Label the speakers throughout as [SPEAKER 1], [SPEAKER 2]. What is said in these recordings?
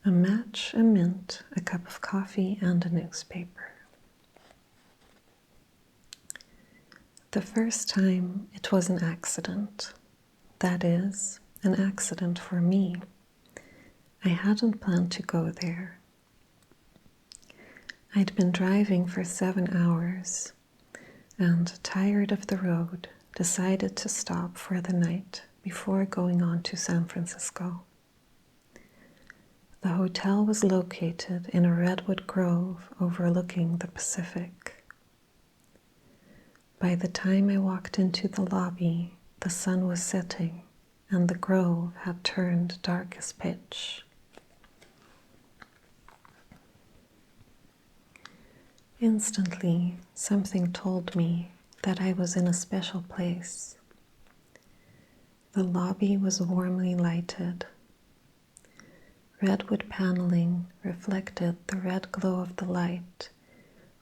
[SPEAKER 1] A match, a mint, a cup of coffee, and a newspaper. The first time it was an accident. That is, an accident for me. I hadn't planned to go there. I'd been driving for 7 hours and, tired of the road, decided to stop for the night before going on to San Francisco. The hotel was located in a redwood grove overlooking the Pacific. By the time I walked into the lobby, the sun was setting and the grove had turned dark as pitch. Instantly, something told me that I was in a special place. The lobby was warmly lighted. Redwood paneling reflected the red glow of the light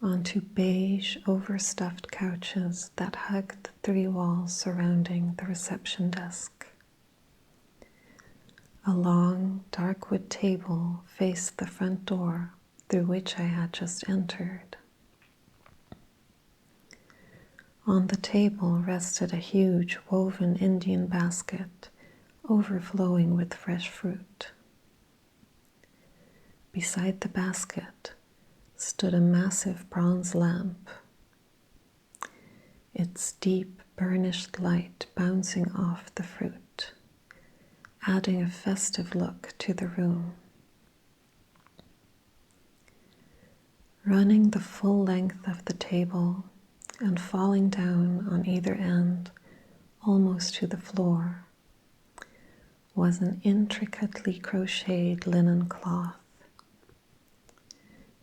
[SPEAKER 1] onto beige, overstuffed couches that hugged the 3 walls surrounding the reception desk. A long, dark wood table faced the front door through which I had just entered. On the table rested a huge woven Indian basket overflowing with fresh fruit. Beside the basket stood a massive bronze lamp, its deep burnished light bouncing off the fruit, adding a festive look to the room. Running the full length of the table and falling down on either end, almost to the floor, was an intricately crocheted linen cloth.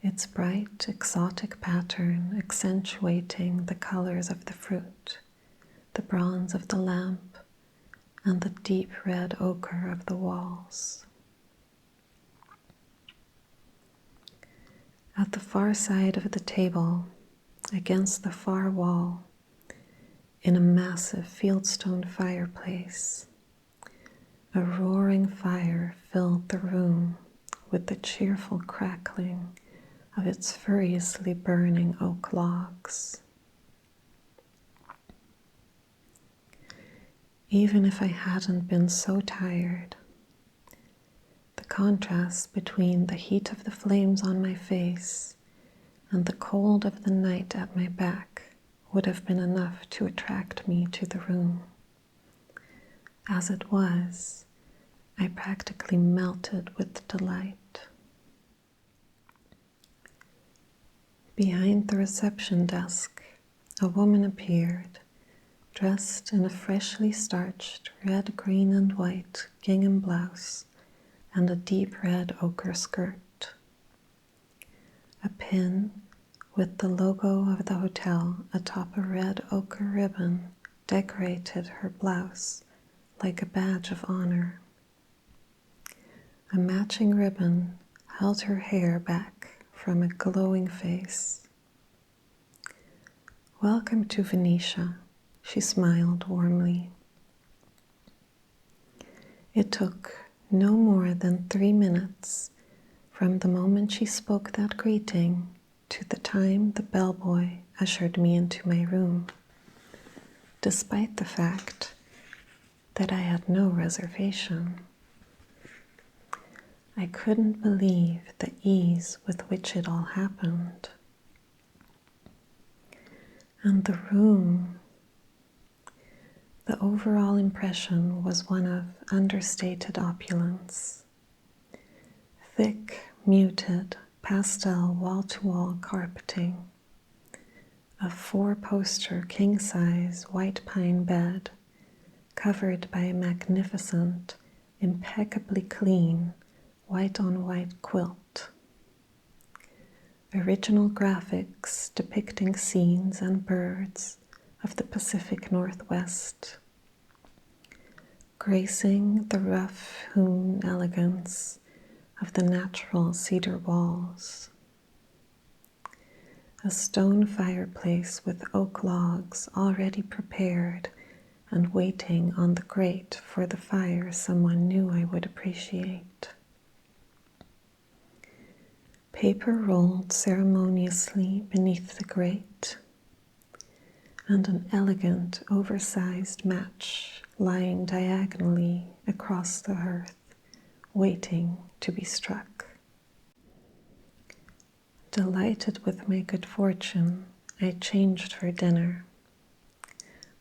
[SPEAKER 1] Its bright, exotic pattern accentuating the colors of the fruit, the bronze of the lamp, and the deep red ochre of the walls. At the far side of the table, against the far wall, in a massive fieldstone fireplace, a roaring fire filled the room with the cheerful crackling of its furiously burning oak logs. Even if I hadn't been so tired, the contrast between the heat of the flames on my face and the cold of the night at my back would have been enough to attract me to the room. As it was, I practically melted with delight. Behind the reception desk, a woman appeared, dressed in a freshly starched red, green, and white gingham blouse and a deep red ochre skirt. A pin with the logo of the hotel atop a red ochre ribbon decorated her blouse like a badge of honor. A matching ribbon held her hair back from a glowing face. "Welcome to Venetia," she smiled warmly. It took no more than 3 minutes from the moment she spoke that greeting to the time the bellboy ushered me into my room, despite the fact that I had no reservation. I couldn't believe the ease with which it all happened. And the room, the overall impression was one of understated opulence. Thick, muted, pastel wall-to-wall carpeting, a 4-poster king-size white pine bed covered by a magnificent, impeccably clean, white-on-white quilt. Original graphics depicting scenes and birds of the Pacific Northwest, gracing the rough-hewn elegance of the natural cedar walls. A stone fireplace with oak logs already prepared and waiting on the grate for the fire someone knew I would appreciate. paper rolled ceremoniously beneath the grate, and an elegant, oversized match lying diagonally across the hearth, waiting to be struck. Delighted with my good fortune, I changed for dinner.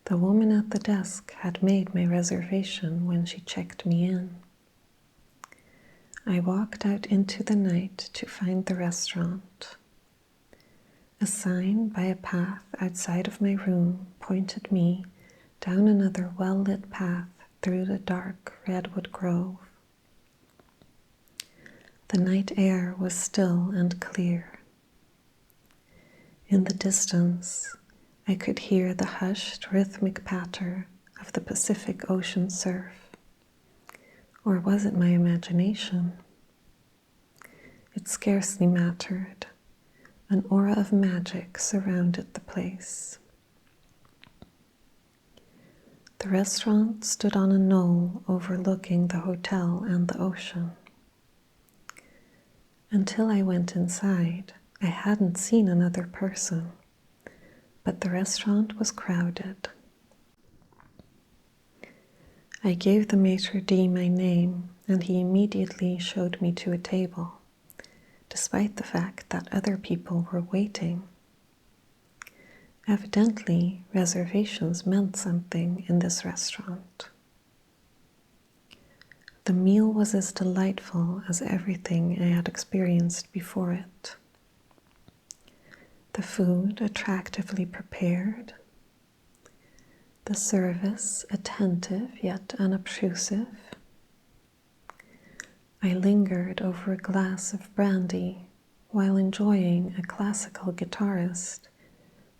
[SPEAKER 1] The woman at the desk had made my reservation when she checked me in. I walked out into the night to find the restaurant. A sign by a path outside of my room pointed me down another well-lit path through the dark redwood grove. The night air was still and clear. In the distance, I could hear the hushed rhythmic patter of the Pacific Ocean surf. Or was it my imagination? It scarcely mattered. An aura of magic surrounded the place. The restaurant stood on a knoll overlooking the hotel and the ocean. Until I went inside, I hadn't seen another person, but the restaurant was crowded. I gave the maitre d' my name, and he immediately showed me to a table, despite the fact that other people were waiting. Evidently, reservations meant something in this restaurant. The meal was as delightful as everything I had experienced before it. The food attractively prepared, the service attentive yet unobtrusive. I lingered over a glass of brandy while enjoying a classical guitarist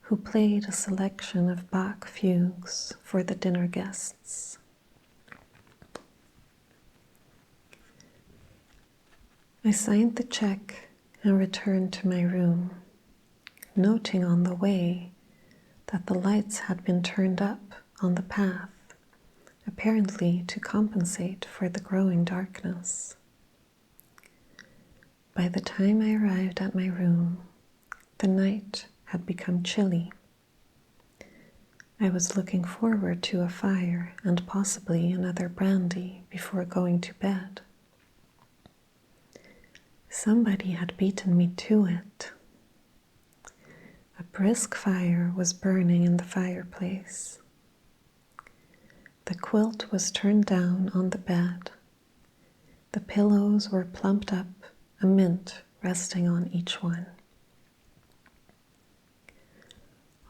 [SPEAKER 1] who played a selection of Bach fugues for the dinner guests. I signed the check and returned to my room, noting on the way that the lights had been turned up on the path, apparently to compensate for the growing darkness. By the time I arrived at my room, the night had become chilly. I was looking forward to a fire and possibly another brandy before going to bed. Somebody had beaten me to it. A brisk fire was burning in the fireplace. The quilt was turned down on the bed. The pillows were plumped up, a mint resting on each one.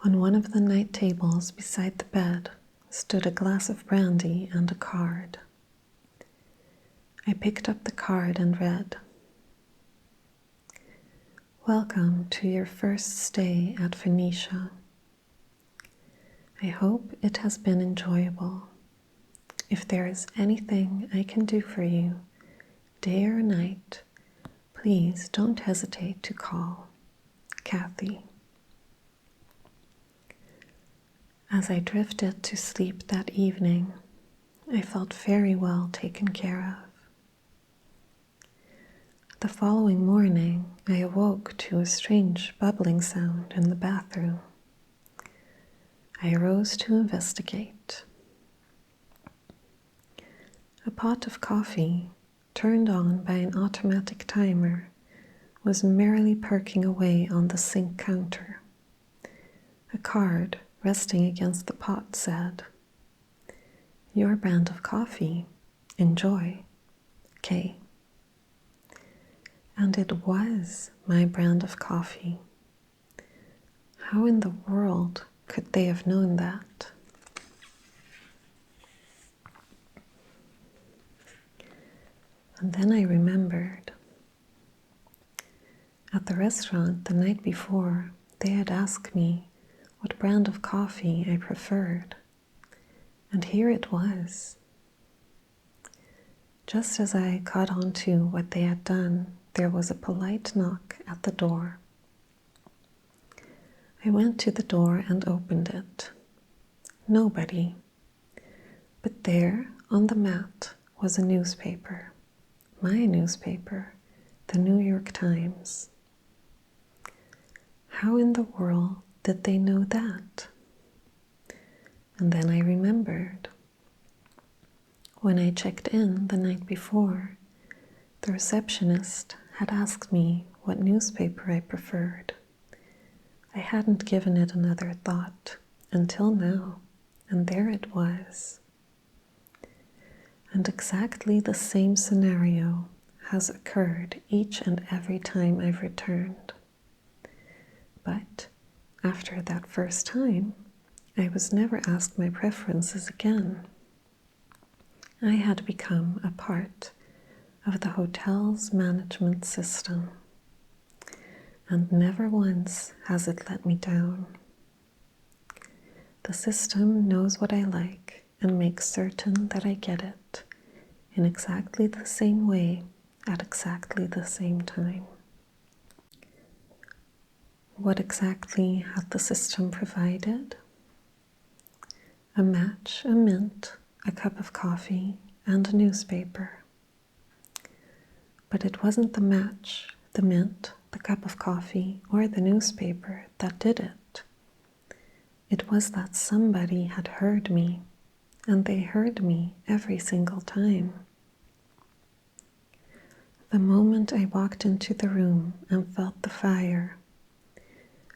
[SPEAKER 1] On one of the night tables beside the bed stood a glass of brandy and a card. I picked up the card and read, "Welcome to your first stay at Phoenicia. I hope it has been enjoyable. If there is anything I can do for you, day or night, please don't hesitate to call. Kathy." As I drifted to sleep that evening, I felt very well taken care of. The following morning, I awoke to a strange bubbling sound in the bathroom. I arose to investigate. A pot of coffee, turned on by an automatic timer, was merrily perking away on the sink counter. A card resting against the pot said, "Your brand of coffee. Enjoy. K." And it was my brand of coffee. How in the world could they have known that? And then I remembered. At the restaurant the night before, they had asked me what brand of coffee I preferred. And here it was. Just as I caught on to what they had done, there was a polite knock at the door. I went to the door and opened it. Nobody. But there, on the mat, was a newspaper. My newspaper, the New York Times. how in the world did they know that? And then I remembered. When I checked in the night before, the receptionist had asked me what newspaper I preferred. I hadn't given it another thought until now, and there it was. And exactly the same scenario has occurred each and every time I've returned. But after that first time, I was never asked my preferences again. I had become a part of the hotel's management system, and never once has it let me down. The system knows what I like and makes certain that I get it in exactly the same way at exactly the same time. What exactly had the system provided? A match, a mint, a cup of coffee, and a newspaper. But it wasn't the match, the mint, the cup of coffee, or the newspaper that did it. It was that somebody had heard me, and they heard me every single time. The moment I walked into the room and felt the fire,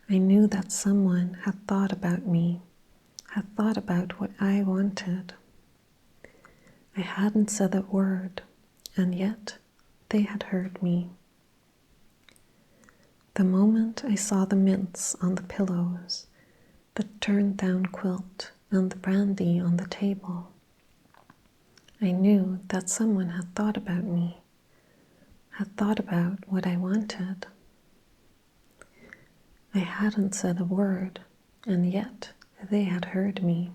[SPEAKER 1] I knew that someone had thought about me, had thought about what I wanted. I hadn't said a word, and yet they had heard me. The moment I saw the mints on the pillows, the turned-down quilt, and the brandy on the table, I knew that someone had thought about me, had thought about what I wanted. I hadn't said a word, and yet they had heard me.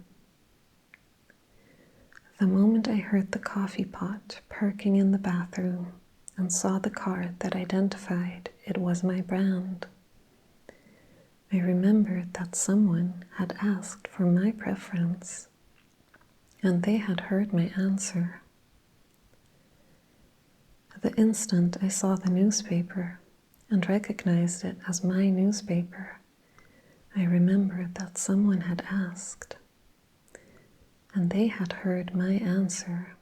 [SPEAKER 1] The moment I heard the coffee pot perking in the bathroom and saw the card that identified it was my brand, I remembered that someone had asked for my preference, and they had heard my answer. The instant I saw the newspaper and recognized it as my newspaper, I remembered that someone had asked, and they had heard my answer.